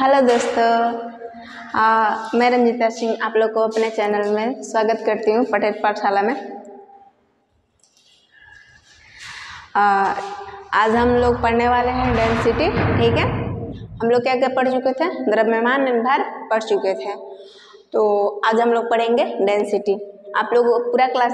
Hello दोस्तों, मैं रंजिता सिंह आप लोग को अपने चैनल में स्वागत करती हूँ पठेत पाठशाला में। आज हम लोग पढ़ने वाले हैं डेंसिटी। ठीक है, हम लोग क्या क्या पढ़ चुके थे? द्रव्यमान भार पढ़ चुके थे। तो आज हम लोग पढ़ेंगे डेंसिटी। आप लोग पूरा क्लास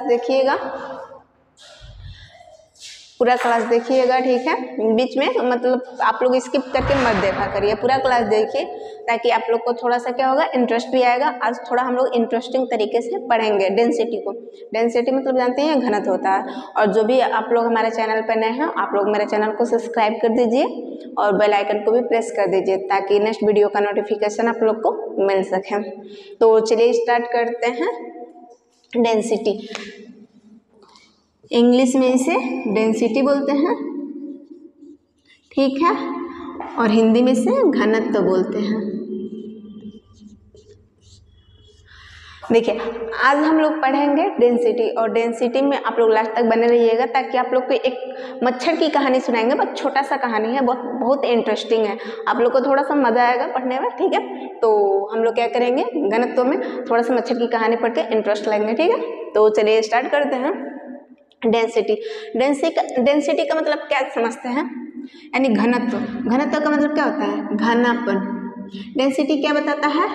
देखिएगा, ठीक है। बीच में मतलब आप लोग स्किप करके मत देखा करिए, पूरा क्लास देखिए ताकि आप लोग को थोड़ा सा क्या होगा, इंटरेस्ट भी आएगा। आज थोड़ा हम लोग इंटरेस्टिंग तरीके से पढ़ेंगे डेंसिटी को। डेंसिटी मतलब जानते हैं, घनत्व होता है। और जो भी आप लोग हमारे चैनल पर नए हैं, आप लोग मेरे चैनल को सब्सक्राइब कर दीजिए और बेल आइकन को भी प्रेस कर दीजिए ताकि नेक्स्ट वीडियो का नोटिफिकेशन आप लोग को मिल सके। तो चलिए स्टार्ट करते हैं। डेंसिटी, इंग्लिश में इसे डेंसिटी बोलते हैं, ठीक है, और हिंदी में इसे घनत्व बोलते हैं। देखिए, आज हम लोग पढ़ेंगे डेंसिटी, और डेंसिटी में आप लोग लास्ट तक बने रहिएगा ताकि आप लोग को एक मच्छर की कहानी सुनाएंगे। बहुत छोटा सा कहानी है, बहुत इंटरेस्टिंग है, आप लोग को थोड़ा सा मजा आएगा पढ़ने में। ठीक है, तो हम लोग क्या करेंगे, घनत्व में थोड़ा सा मच्छर की कहानी पढ़ के इंटरेस्ट लेंगे। ठीक है, तो चलिए स्टार्ट करते हैं। डेंसिटी का मतलब क्या समझते हैं? यानी घनत्व। घनत्व का मतलब क्या होता है? घनापन। डेंसिटी क्या बताता है?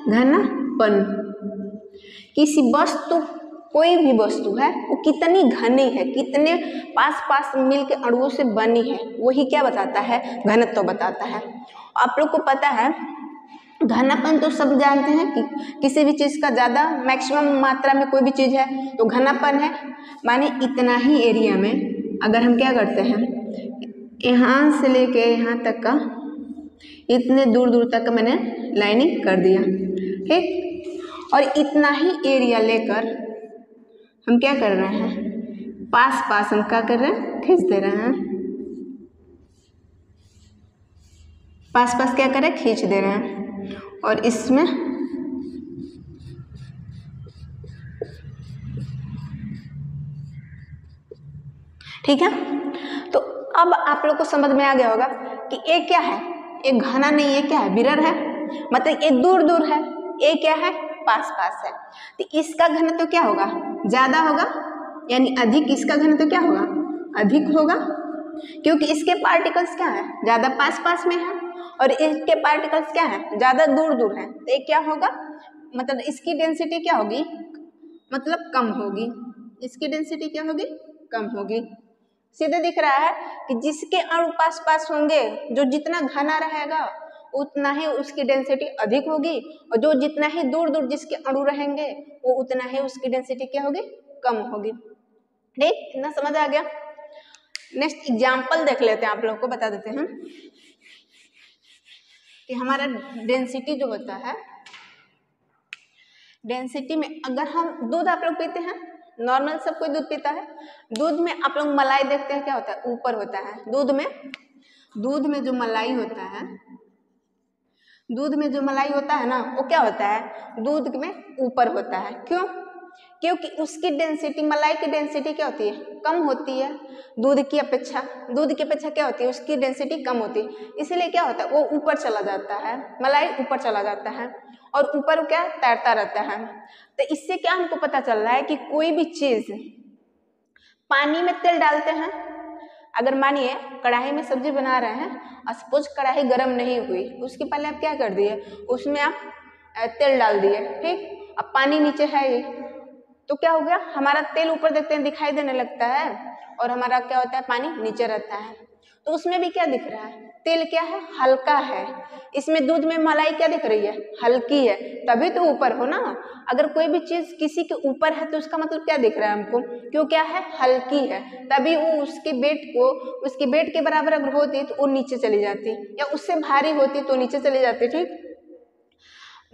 घनापन। किसी वस्तु, कोई भी वस्तु है वो कितनी घनी है, कितने पास पास मिल के अणुओं से बनी है, वही क्या बताता है? घनत्व बताता है। आप लोग को पता है घनापन तो सब जानते हैं कि किसी भी चीज़ का ज़्यादा मैक्सिमम मात्रा में कोई भी चीज़ है तो घनापन है। माने इतना ही एरिया में अगर हम क्या करते हैं, यहाँ से लेके यहाँ तक का, इतने दूर दूर तक मैंने लाइनिंग कर दिया, ठीक, और इतना ही एरिया लेकर हम क्या कर रहे हैं, पास पास हम क्या कर रहे हैं, खींच दे रहे हैं। पास पास क्या कर रहे हैं, खींच दे रहे हैं। और इसमें ठीक है, तो अब आप लोग को समझ में आ गया होगा कि ये क्या है, ये घना नहीं है, क्या है, विरल है, मतलब ये दूर दूर है, ये क्या है, पास पास है। तो इसका घनत्व तो क्या होगा, ज्यादा होगा, यानी अधिक। इसका घनत्व तो क्या होगा, अधिक होगा, क्योंकि इसके पार्टिकल्स क्या है, ज्यादा पास पास में है, और इसके पार्टिकल्स क्या है, ज्यादा दूर दूर है। तो ये क्या होगा, मतलब इसकी डेंसिटी क्या होगी, मतलब कम होगी। इसकी डेंसिटी क्या होगी, कम होगी। सीधे दिख रहा है कि जिसके अणु पास पास होंगे, जो जितना घना रहेगा उतना ही उसकी डेंसिटी अधिक होगी, और जो जितना ही दूर दूर जिसके अणु रहेंगे वो उतना ही उसकी डेंसिटी क्या होगी, कम होगी। ठीक, इतना समझ आ गया। नेक्स्ट एग्जाम्पल देख लेते हैं, आप लोग को बता देते हैं कि हमारा डेंसिटी जो होता है, डेंसिटी में अगर हम दूध आप लोग पीते हैं, नॉर्मल सब कोई दूध पीता है, दूध में आप लोग मलाई देखते हैं, क्या होता है, ऊपर होता है। दूध में जो मलाई होता है, दूध में जो मलाई होता है ना, वो क्या होता है, दूध में ऊपर होता है। क्यों? क्योंकि उसकी डेंसिटी, मलाई की डेंसिटी क्या होती है, कम होती है दूध की अपेक्षा। दूध की अपेक्षा क्या होती है, उसकी डेंसिटी कम होती है, इसलिए क्या होता है, वो ऊपर चला जाता है, मलाई ऊपर चला जाता है, और ऊपर क्या तैरता रहता है। तो इससे क्या हमको पता चल रहा है कि कोई भी चीज, पानी में तेल डालते हैं, अगर मानिए कढ़ाई में सब्जी बना रहे हैं और सपोज कढ़ाई गर्म नहीं हुई, उसके पहले आप क्या कर दिए, उसमें आप तेल डाल दिए, ठीक, अब पानी नीचे है ये, तो क्या हो गया, हमारा तेल ऊपर देखते हैं दिखाई देने लगता है, और हमारा क्या होता है, पानी नीचे रहता है। तो उसमें भी क्या दिख रहा है, तेल क्या है, हल्का है। इसमें दूध में मलाई क्या दिख रही है, हल्की है, तभी तो ऊपर हो ना। अगर कोई भी चीज किसी के ऊपर है तो उसका मतलब क्या दिख रहा है हमको, क्यों, क्या है, हल्की है, तभी वो उसके वेट के बराबर अगर होती तो वो नीचे चली जाती, या उससे भारी होती तो नीचे चली जाती। ठीक,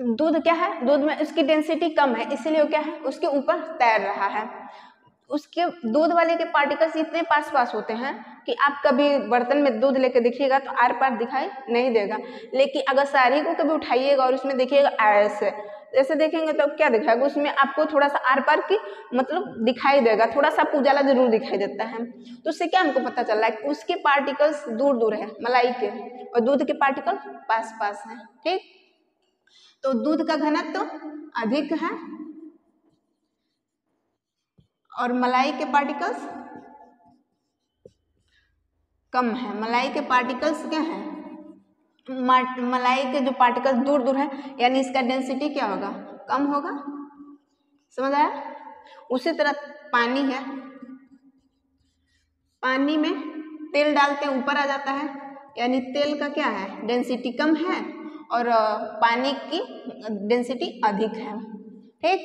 दूध क्या है, दूध में उसकी डेंसिटी कम है, इसीलिए वो क्या है, उसके ऊपर तैर रहा है। उसके दूध वाले के पार्टिकल्स इतने पास पास होते हैं कि आप कभी बर्तन में दूध लेके देखिएगा तो आर पार दिखाई नहीं देगा, लेकिन अगर सारी को कभी उठाइएगा और उसमें देखिएगा ऐसे, जैसे देखेंगे तो क्या दिखाएगा, उसमें आपको थोड़ा सा आर पार की मतलब दिखाई देगा, थोड़ा सा उजाला जरूर दिखाई देता है। तो उससे क्या हमको पता चल रहा है कि उसके पार्टिकल्स दूर दूर है मलाई के, और दूध के पार्टिकल पास पास है। ठीक, तो दूध का घनत्व तो अधिक है और मलाई के पार्टिकल्स कम है। मलाई के पार्टिकल्स क्या है, मलाई के जो पार्टिकल्स दूर दूर है, यानी इसका डेंसिटी क्या होगा, कम होगा। समझ आया। उसी तरह पानी है, पानी में तेल डालते हैं ऊपर आ जाता है, यानी तेल का क्या है, डेंसिटी कम है और पानी की डेंसिटी अधिक है। ठीक,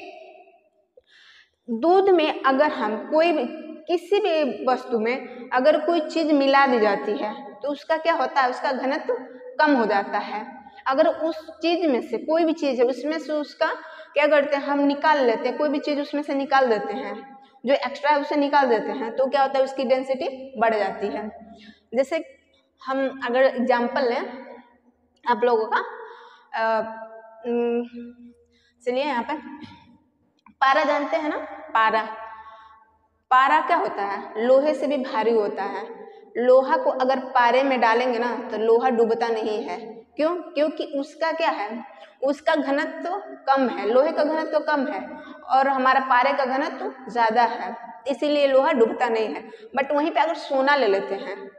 दूध में अगर हम कोई भी किसी भी वस्तु में अगर कोई चीज मिला दी जाती है तो उसका क्या होता है, उसका घनत्व कम हो जाता है। अगर उस चीज में से कोई भी चीज है उसमें से उसका क्या करते हैं, हम निकाल लेते हैं, कोई भी चीज उसमें से निकाल देते हैं, जो एक्स्ट्रा है उसे निकाल देते हैं, तो क्या होता है, उसकी डेंसिटी बढ़ जाती है। जैसे हम अगर एग्जाम्पल लें आप लोगों का, चलिए यहाँ पे पारा जानते हैं ना, पारा, पारा क्या होता है, लोहे से भी भारी होता है। लोहा को अगर पारे में डालेंगे ना तो लोहा डूबता नहीं है। क्यों, क्योंकि उसका क्या है, उसका घनत्व तो कम है, लोहे का घनत्व तो कम है और हमारा पारे का घनत्व तो ज्यादा है, इसीलिए लोहा डूबता नहीं है। बट वहीं पे अगर सोना ले लेते हैं,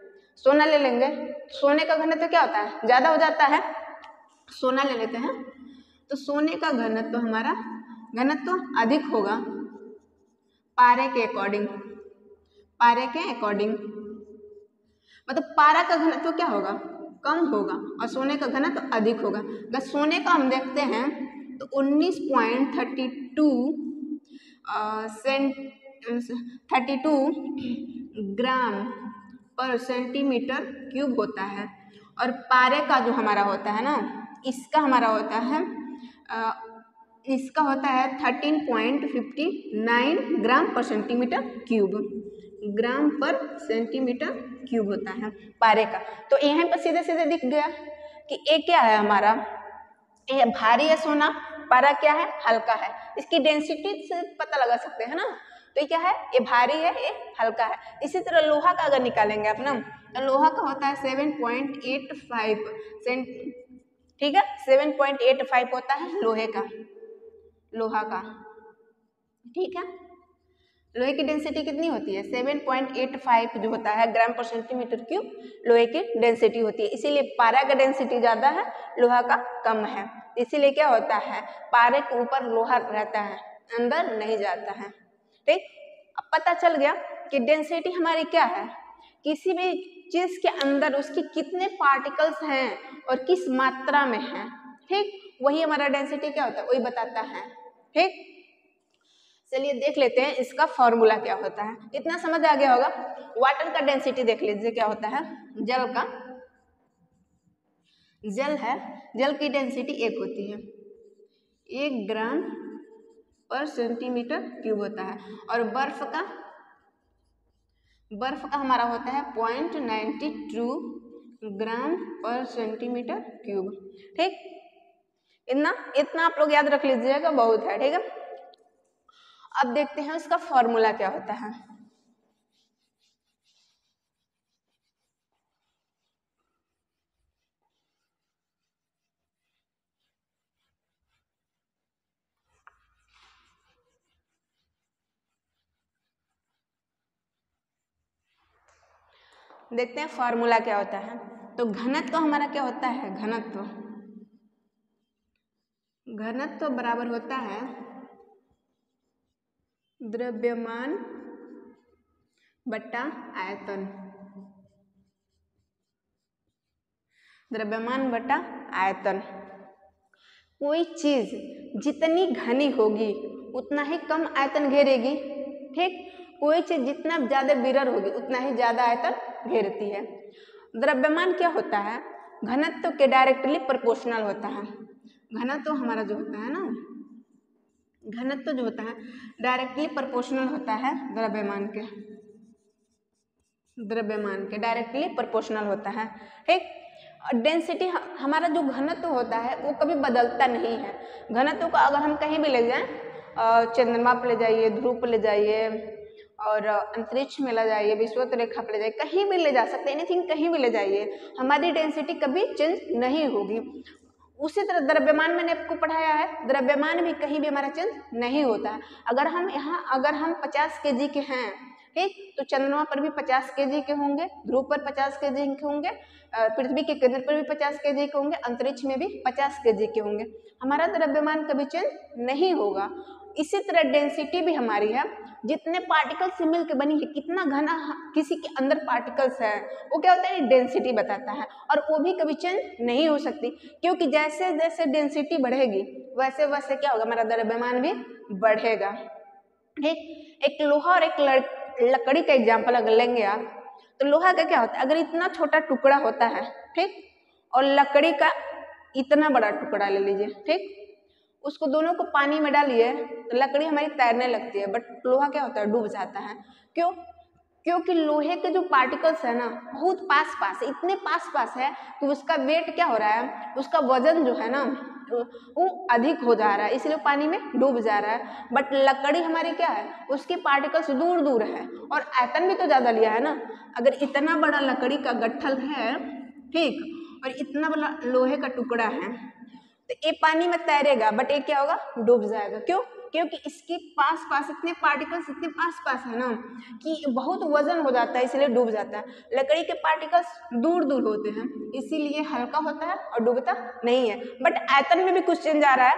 सोना ले लेंगे, सोने का घनत्व क्या होता है, ज्यादा हो जाता है। सोना ले लेते हैं तो सोने का घनत्व तो हमारा घनत्व अधिक होगा पारे के अकॉर्डिंग, पारे के अकॉर्डिंग, मतलब पारा का घनत्व क्या होगा, कम होगा और सोने का घनत्व अधिक होगा। अगर सोने का हम देखते हैं तो 19.32 ग्राम पर सेंटीमीटर क्यूब होता है, और पारे का जो हमारा होता है ना, इसका हमारा होता है इसका होता है 13.59 ग्राम पर सेंटीमीटर क्यूब, ग्राम पर सेंटीमीटर क्यूब होता है पारे का। तो यहाँ पर सीधे सीधे दिख गया कि ये क्या है हमारा, ये भारी है सोना, पारा क्या है, हल्का है। इसकी डेंसिटी से पता लगा सकते हैं ना, तो ये क्या है, ये भारी है, ये हल्का है। इसी तरह लोहा का अगर निकालेंगे आप ना, तो लोहा का होता है 7.85 सेंट, ठीक है, 7.85 होता है लोहे का, लोहा का। ठीक है, लोहे की डेंसिटी कितनी होती है, 7.85 जो होता है ग्राम पर सेंटीमीटर क्यूब लोहे की डेंसिटी होती है। इसीलिए पारा का डेंसिटी ज्यादा है, लोहा का कम है। इसीलिए क्या होता है, पारे के ऊपर लोहा रहता है, अंदर नहीं जाता है। ठीक, अब पता चल गया कि डेंसिटी हमारी क्या है, किसी भी चीज के अंदर उसके कितने पार्टिकल्स हैं और किस मात्रा में है। ठीक, वही हमारा डेंसिटी क्या होता है, वही बताता है। ठीक, चलिए देख लेते हैं इसका फॉर्मूला क्या होता है। इतना समझ आ गया होगा। वाटर का डेंसिटी देख लीजिए क्या होता है, जल का, जल है, जल की डेंसिटी 1 होती है, 1 ग्राम पर सेंटीमीटर क्यूब होता है, और बर्फ का हमारा होता है 0.92 ग्राम पर सेंटीमीटर क्यूब। ठीक, इतना आप लोग याद रख लीजिएगा, बहुत है। ठीक है, अब देखते हैं उसका फॉर्मूला क्या होता है। देखते हैं फॉर्मूला क्या होता है। तो घनत्व तो हमारा क्या होता है, घनत्व बराबर होता है द्रव्यमान बटा आयतन, द्रव्यमान बटा आयतन। कोई चीज जितनी घनी होगी उतना ही कम आयतन घेरेगी। ठीक, कोई चीज जितना ज्यादा विरल होगी उतना ही ज्यादा आयतन घेरती है। द्रव्यमान क्या होता है, घनत्व के डायरेक्टली प्रोपोर्शनल होता है। घनत्व हमारा जो होता है ना, घनत्व जो होता है डायरेक्टली प्रोपोर्शनल होता है द्रव्यमान के डायरेक्टली प्रोपोर्शनल होता है। ठीक, डेंसिटी हमारा जो घनत्व होता है वो कभी बदलता नहीं है। घनत्व को अगर हम कहीं भी ले जाएं, चंद्रमा पर ले जाइए, ध्रुव पर ले जाइए और अंतरिक्ष में ले जाइए, विषुवत रेखा पर ले जाइए, कहीं भी ले जा सकते हैं, एनीथिंग कहीं भी ले जाइए, हमारी डेंसिटी कभी चेंज नहीं होगी। उसी तरह द्रव्यमान मैंने आपको पढ़ाया है, द्रव्यमान भी कहीं भी हमारा चेंज नहीं होता है। अगर हम 50 kg के हैं, ठीक, तो चंद्रमा पर भी 50 kg के होंगे, ध्रुव पर 50 kg के होंगे, पृथ्वी के केंद्र पर भी 50 kg के होंगे, अंतरिक्ष में भी 50 kg के होंगे। हमारा द्रव्यमान कभी चेंज नहीं होगा। इसी तरह डेंसिटी भी हमारी है, जितने पार्टिकल्स से मिलकर बनी है, कितना घना किसी के अंदर पार्टिकल्स है, वो क्या होता है, डेंसिटी बताता है। और वो भी कभी चेंज नहीं हो सकती, क्योंकि जैसे जैसे डेंसिटी बढ़ेगी वैसे वैसे क्या होगा, हमारा द्रव्यमान भी बढ़ेगा। ठीक, एक लोहा और एक लकड़ी का एग्जाम्पल अगर लेंगे आप, तो लोहा का क्या होता है, अगर इतना छोटा टुकड़ा होता है, ठीक, और लकड़ी का इतना बड़ा टुकड़ा ले लीजिए, ठीक, उसको दोनों को पानी में डालिए तो लकड़ी हमारी तैरने लगती है, बट लोहा क्या होता है, डूब जाता है। क्यों? क्योंकि लोहे के जो पार्टिकल्स है ना, बहुत पास पास है, इतने पास पास है कि उसका वेट क्या हो रहा है, उसका वजन जो है ना वो अधिक हो जा रहा है, इसलिए पानी में डूब जा रहा है। बट लकड़ी हमारी क्या है, उसके पार्टिकल्स दूर दूर है और आयतन भी तो ज्यादा लिया है ना। अगर इतना बड़ा लकड़ी का गट्ठल है, ठीक, और इतना बड़ा लोहे का टुकड़ा है, तो ये पानी में तैरेगा, बट ये क्या होगा, डूब जाएगा। क्यों? क्योंकि इसके पास पास इतने पार्टिकल्स इतने पास पास है ना कि बहुत वजन हो जाता है, इसलिए डूब जाता है। लकड़ी के पार्टिकल्स दूर दूर होते हैं, इसीलिए हल्का होता है और डूबता नहीं है। बट आयतन में भी कुछ चेंज आ रहा है।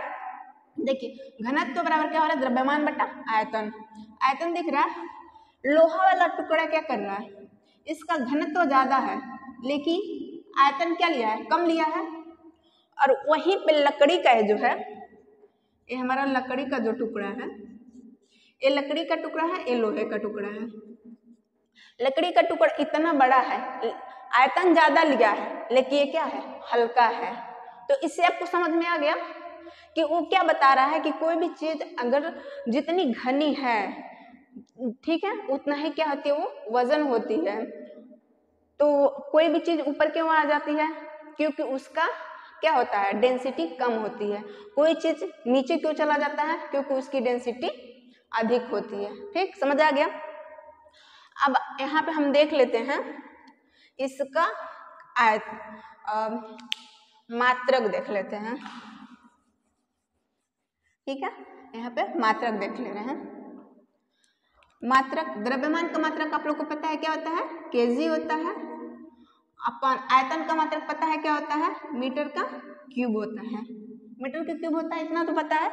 देखिए, घनत्व तो बराबर क्या हो रहा है, द्रव्यमान बटा आयतन। आयतन दिख रहा है, लोहा वाला टुकड़ा क्या कर रहा है, इसका घनत्व ज्यादा है, लेकिन आयतन क्या लिया है, कम लिया है। और वहीं पे लकड़ी का जो है, ये हमारा लकड़ी का जो टुकड़ा है, ये लकड़ी का टुकड़ा है, ये लोहे का टुकड़ा है। लकड़ी का टुकड़ा इतना बड़ा है, आयतन ज्यादा लिया है, लेकिन ये क्या है, हल्का है। तो इससे आपको समझ में आ गया कि वो क्या बता रहा है कि कोई भी चीज अगर जितनी घनी है, ठीक है, उतना ही क्या होती है, वो वजन होती है। तो कोई भी चीज ऊपर क्यों आ जाती है, क्योंकि उसका क्या होता है, डेंसिटी कम होती है। कोई चीज नीचे क्यों चला जाता है, क्योंकि उसकी डेंसिटी अधिक होती है। ठीक, समझ आ गया। अब यहाँ पे हम देख लेते हैं इसका मात्रक देख लेते हैं। ठीक है, यहाँ पे मात्रक देख ले रहे हैं। मात्रक, द्रव्यमान का मात्रक आप लोग को पता है क्या होता है, केजी होता है। अपन आयतन का मात्रक पता है क्या होता है, मीटर का क्यूब होता है। मीटर का क्यूब होता है, इतना तो पता है।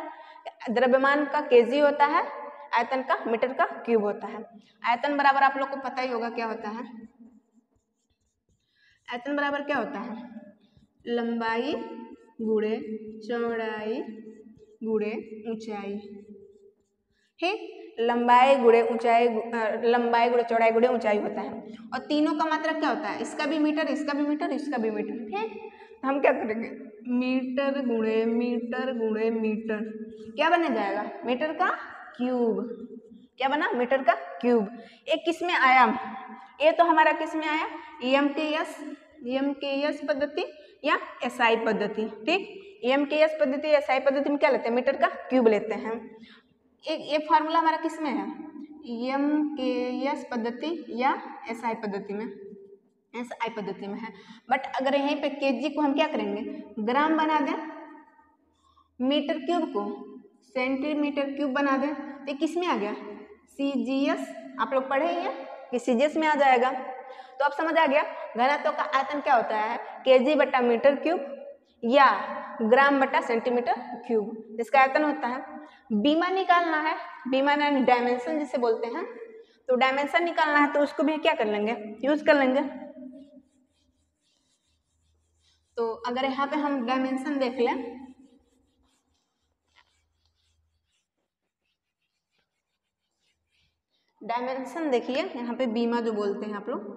द्रव्यमान का केजी होता है, आयतन का मीटर का क्यूब होता है। आयतन बराबर आप लोग को पता ही होगा क्या होता है। आयतन बराबर क्या होता है, लंबाई गुणे चौड़ाई गुणे ऊंचाई। ठीक, लंबाई गुणे ऊंचाई, लंबाई गुणे चौड़ाई गुणे ऊंचाई होता है। और तीनों का मात्रक क्या होता है, इसका भी मीटर, इसका भी मीटर, इसका भी मीटर। ठीक, तो हम क्या करेंगे, मीटर गुणे मीटर गुणे मीटर, क्या बन जाएगा, मीटर का क्यूब। क्या बना, मीटर का क्यूब। एक किस में आया, ये तो हमारा किस में आया, EMKS पद्धति या SI पद्धति। ठीक, EMKS पद्धति या SI पद्धति में क्या लेते हैं, मीटर का क्यूब लेते हैं। ये फार्मूला हमारा किस में है, EMKS पद्धति या SI पद्धति में, SI पद्धति में है। बट अगर यहीं पे केजी को हम क्या करेंगे, ग्राम बना दें, मीटर क्यूब को सेंटीमीटर क्यूब बना दें, तो किस में आ गया, CGS। आप लोग पढ़े ही हैं कि CGS में आ जाएगा। तो अब समझ आ गया घनत्व का आयतन क्या होता है, केजी बटा मीटर क्यूब या ग्राम बटा सेंटीमीटर क्यूब, इसका आयतन होता है। बीमा निकालना है, बीमा यानी डायमेंशन जिसे बोलते हैं, तो डायमेंशन निकालना है तो उसको भी क्या कर लेंगे, यूज कर लेंगे। तो अगर यहाँ पे हम डायमेंशन देख लें, डायमेंशन देखिए, यहाँ पे बीमा जो बोलते हैं आप लोग,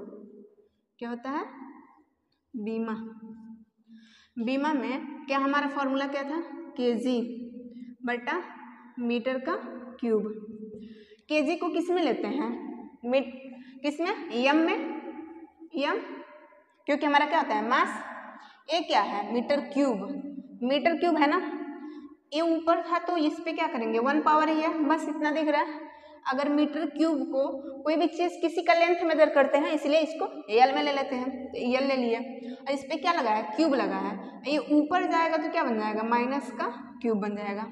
क्या होता है, बीमा। बीमा में क्या हमारा फॉर्मूला क्या था, केजी बटा मीटर का क्यूब। केजी को किस में लेते हैं, किस में, एम में, एम, क्योंकि हमारा क्या होता है, मास। ये क्या है, मीटर क्यूब है ना। ये ऊपर था तो इस पे क्या करेंगे, 1 पावर ही है, बस इतना दिख रहा है। अगर मीटर क्यूब को कोई भी चीज़ किसी का लेंथ मेजर करते हैं, इसलिए इसको एल में ले लेते हैं, तो एल ले लिए। और इस पे क्या लगा है, क्यूब लगा है। ये ऊपर जाएगा तो क्या बन जाएगा, माइनस का क्यूब बन जाएगा।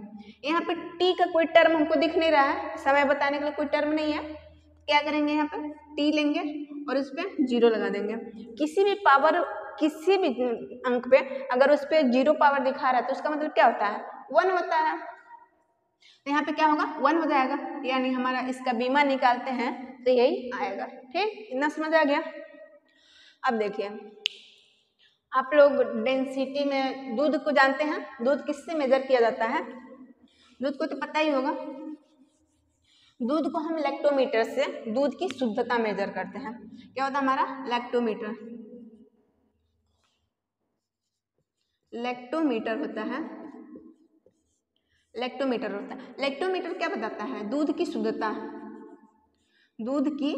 यहाँ पे टी का कोई टर्म हमको दिख नहीं रहा है, समय बताने के लिए कोई टर्म नहीं है। क्या करेंगे, यहाँ पे टी लेंगे और इस पे 0 लगा देंगे। किसी भी पावर, किसी भी अंक पे अगर उस पे 0 पावर दिखा रहा है तो उसका मतलब क्या होता है, 1 होता है। तो यहाँ पे क्या होगा, 1 हो जाएगा, यानी हमारा इसका बीमा निकालते हैं तो यही आएगा। ठीक, इतना समझ आ गया। अब देखिए, आप लोग डेंसिटी में दूध को जानते हैं, दूध किससे मेजर किया जाता है, दूध को तो पता ही होगा। दूध को हम लैक्टोमीटर से दूध की शुद्धता मेजर करते हैं। क्या होता है हमारा, लैक्टोमीटर होता है। लैक्टोमीटर क्या बताता है, दूध की शुद्धता, दूध की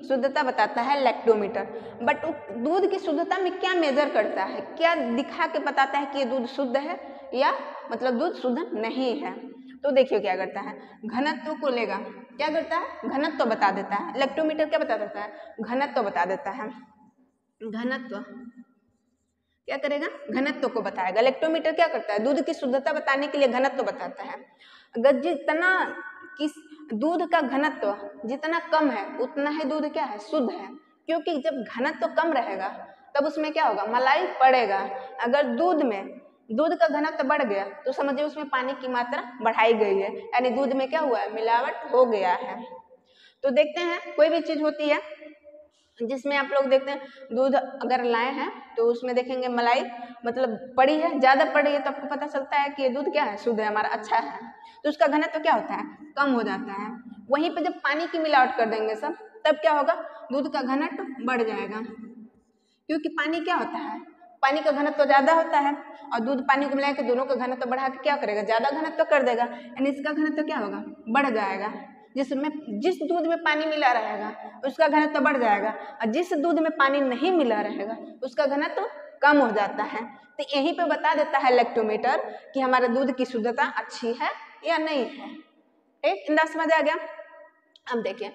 शुद्धता बताता है लैक्टोमीटर। बट दूध की शुद्धता में क्या मेजर करता है, क्या दिखा के बताता है कि ये दूध शुद्ध है या मतलब दूध शुद्ध नहीं है। तो देखिए क्या करता है, घनत्व को लेगा, क्या करता है, घनत्व बता देता है। लैक्टोमीटर क्या बता देता है, घनत्व बता देता है। घनत्व क्या करेगा, घनत्व को बताएगा। लैक्टोमीटर क्या करता है, दूध की शुद्धता बताने के लिए घनत्व बताता है। अगर जितना किस दूध का घनत्व जितना कम है उतना ही दूध क्या है, शुद्ध है। क्योंकि जब घनत्व कम रहेगा तब उसमें क्या होगा, मलाई पड़ेगा। अगर दूध का घनत्व बढ़ गया तो समझिए उसमें पानी की मात्रा बढ़ाई गई है, यानी दूध में क्या हुआ है, मिलावट हो गया है। तो देखते हैं, कोई भी चीज होती है जिसमें आप लोग देखते हैं, दूध अगर लाए हैं तो उसमें देखेंगे मलाई मतलब पड़ी है, ज्यादा पड़ी है, तो आपको पता चलता है कि ये दूध क्या है, शुद्ध है, हमारा अच्छा है। तो उसका घनत्व क्या होता है, कम हो जाता है। वहीं पे जब पानी की मिलावट कर देंगे सब, तब क्या होगा, दूध का घनत्व बढ़ जाएगा। क्योंकि पानी क्या होता है, पानी का घनत्व ज्यादा होता है और दूध पानी को मिला के दोनों का घनत्व बढ़ा के क्या करेगा, ज्यादा घनत्व कर देगा, यानी इसका घनत्व क्या होगा, बढ़ जाएगा। जिस दूध में पानी मिला रहेगा उसका घनत्व बढ़ जाएगा और जिस दूध में पानी नहीं मिला रहेगा उसका घनत्व कम हो जाता है। तो यहीं पे बता देता है लैक्टोमीटर कि हमारे दूध की शुद्धता अच्छी है या नहीं है। ठीक, इंदा समझ आ गया। अब देखिए,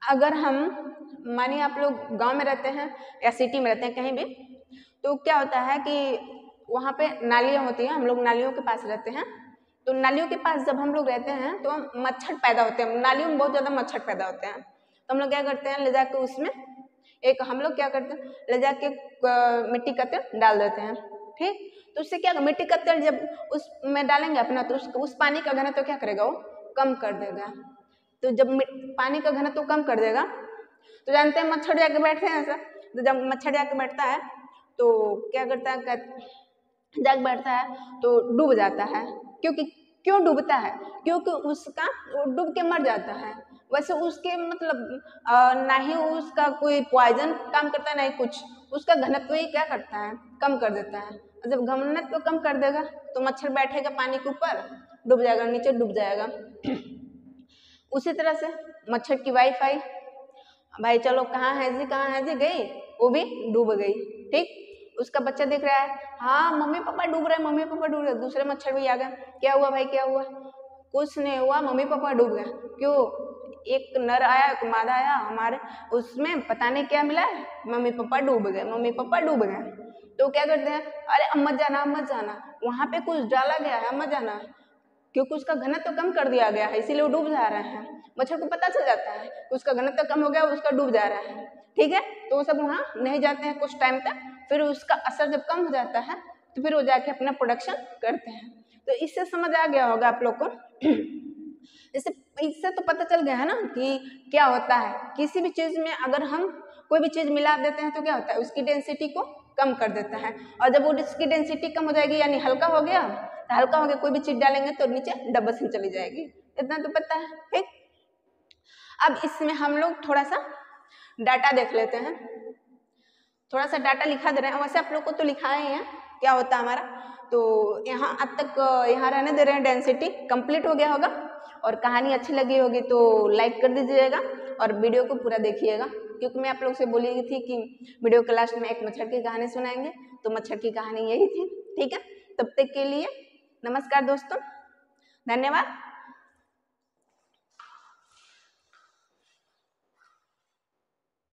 अगर हम मानिए आप लोग गांव में रहते हैं या सिटी में रहते हैं कहीं भी, तो क्या होता है कि वहाँ पे नालियाँ होती हैं, हम लोग नालियों के पास रहते हैं। तो नालियों के पास जब हम लोग रहते हैं तो मच्छर पैदा होते हैं, नालियों में बहुत ज़्यादा मच्छर पैदा होते हैं। तो हम लोग क्या करते हैं, ले जाके उसमें हम लोग क्या करते हैं, ले जाके मिट्टी का तेल डाल देते हैं। ठीक, तो उससे क्या, मिट्टी का तेल जब उसमें डालेंगे अपना तो उस पानी का घनत्व क्या करेगा, वो कम कर देगा। तो जब पानी का घनत्व कम कर देगा तो जानते हैं मच्छर जाके बैठते हैं ऐसा, तो जब मच्छर जाके बैठता है तो क्या करता है, जाग बैठता है तो डूब जाता है। क्यों डूबता है, क्योंकि उसका डूब के मर जाता है। वैसे उसके मतलब ना ही उसका कोई पॉइजन काम करता है, ना ही कुछ, उसका घनत्व ही क्या करता है, कम कर देता है। और जब घनत्व कम कर देगा तो मच्छर बैठेगा पानी के ऊपर, डूब जाएगा, नीचे डूब जाएगा। उसी तरह से मच्छर की वाईफाई, भाई चलो कहाँ है जी गई, वो भी डूब गई। ठीक, उसका बच्चा देख रहा है, हाँ मम्मी पापा डूब रहे, दूसरे मच्छर भी आ गए, क्या हुआ भाई क्या हुआ, कुछ नहीं हुआ, मम्मी पापा डूब गए। क्यों, एक नर आया एक मादा आया हमारे, उसमें पता नहीं क्या मिला है, मम्मी पापा डूब गए। तो क्या करते हैं, अरे अब मत जाना, वहां पे कुछ डाला गया है, मत जाना, क्योंकि उसका घनत्व कम कर दिया गया है, इसीलिए वो डूब जा रहा है। मच्छर को पता चल जाता है कि उसका घनत्व कम हो गया, उसका डूब जा रहा है। ठीक है, तो वो सब वहाँ नहीं जाते हैं कुछ टाइम तक, फिर उसका असर जब कम हो जाता है तो फिर वो जाके अपना प्रोडक्शन करते हैं। तो इससे समझ आ गया होगा आप लोग को। इससे तो पता चल गया है ना कि क्या होता है, किसी भी चीज में अगर हम कोई भी चीज मिला देते हैं तो क्या होता है, उसकी डेंसिटी को कम कर देता है। और जब वो उसकी डेंसिटी कम हो जाएगी यानी हल्का हो गया, तो हल्का हो गया कोई भी चीज डालेंगे तो नीचे डबल से चली जाएगी, इतना तो पता है। ठीक, अब इसमें हम लोग थोड़ा सा डाटा देख लेते हैं, थोड़ा सा डाटा लिखा दे रहे हैं, वैसे आप लोग को तो लिखा ही है क्या होता है हमारा तो यहाँ अब तक यहाँ रहने दे रहे हैं, डेंसिटी कंप्लीट हो गया होगा। और कहानी अच्छी लगी होगी तो लाइक कर दीजिएगा और वीडियो को पूरा देखिएगा, क्योंकि मैं आप लोग से बोली थी कि वीडियो के लास्ट में एक मच्छर की कहानी सुनाएंगे, तो मच्छर की कहानी यही थी। ठीक है, तब तक के लिए नमस्कार दोस्तों, धन्यवाद।